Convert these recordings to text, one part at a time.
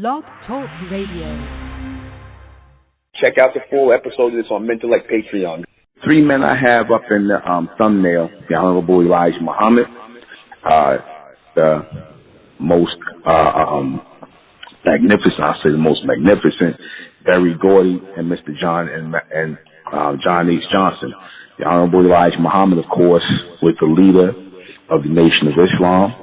Blog Talk Radio. Check out the full episode of this on MENTELLECT Patreon. Three men I have up in the thumbnail: the Honorable Elijah Muhammad, the most magnificent, I'll say the most magnificent, Berry Gordy, and Mr. John and John H. Johnson. The Honorable Elijah Muhammad, of course, was the leader of the Nation of Islam.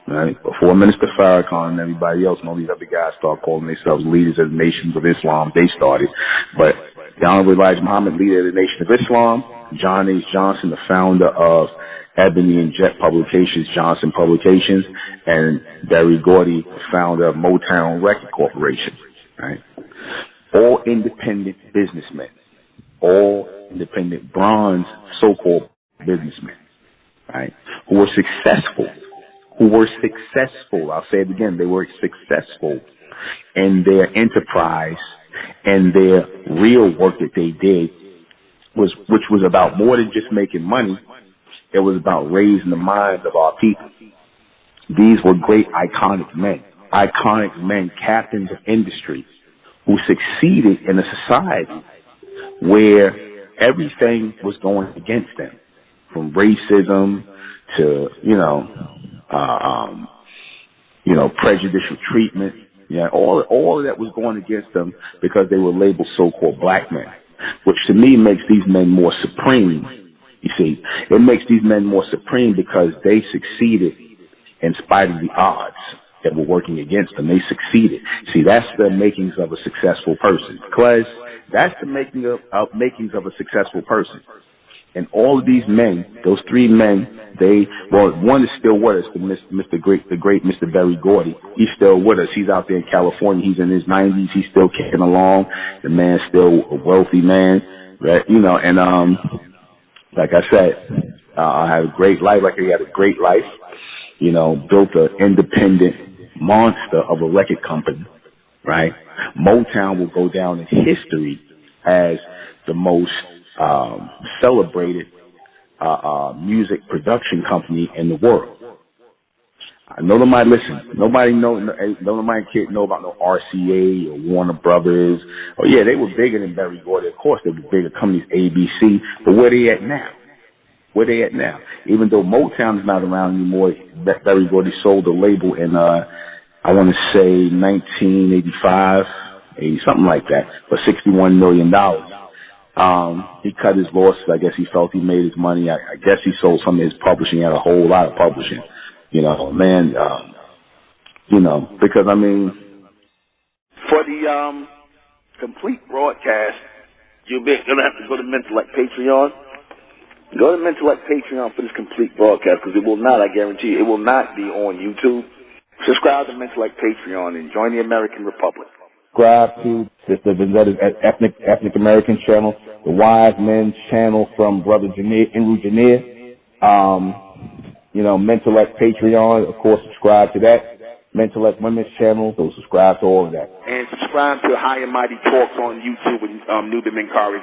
Right? Before Minister Farrakhan and everybody else and all these other guys start calling themselves leaders of the Nations of Islam, they started. But the Honorable Elijah Muhammad, leader of the Nation of Islam, John H. Johnson, the founder of Ebony and Jet Publications, Johnson Publications, and Berry Gordy, the founder of Motown Record Corporation. Right? All independent businessmen, all independent bronze so-called businessmen, right? Who were successful. I'll say it again, they were successful in their enterprise and their real work that they did, which was about more than just making money. It was about raising the minds of our people. These were great iconic men, captains of industry, who succeeded in a society where everything was going against them, from racism to, prejudicial treatment. Yeah, all of that was going against them because they were labeled so-called black men, which to me makes these men more supreme. You see, it makes these men more supreme because they succeeded in spite of the odds that were working against them. They succeeded. See, that's the makings of a successful person. Because that's the makings of a successful person. And all of these men, those three men, one is still with us, the great Mr. Berry Gordy. He's still with us. He's out there in California. He's in his 90s. He's still kicking along. The man's still a wealthy man, right? And like I said, I had a great life. Like he had a great life. Built an independent monster of a record company, right? Motown will go down in history as the most celebrated music production company in the world. I know nobody listen. Nobody can't know about no RCA or Warner Brothers. Oh yeah, they were bigger than Berry Gordy. Of course, they were bigger companies, ABC. But where they at now? Even though Motown is not around anymore, Berry Gordy sold the label in I want to say 1985, something like that, for $61 million. He cut his losses. I guess he felt he made his money. I guess he sold some of his publishing. He had a whole lot of publishing. Because for the complete broadcast, you're gonna have to go to MENTELLECT Patreon. Go to MENTELLECT Patreon for this complete broadcast, because it will not, I guarantee you, it will not be on YouTube. Subscribe to MENTELLECT Patreon and join the American Republic. Subscribe to Sister Vendetta's Ethnic American channel, the Wise Men's channel from Brother Enru Janier. MENTELLECT Patreon, of course, subscribe to that. MENTELLECT Women's channel, so subscribe to all of that. And subscribe to High and Mighty Talks on YouTube with NUBEN MENKARAYZZ.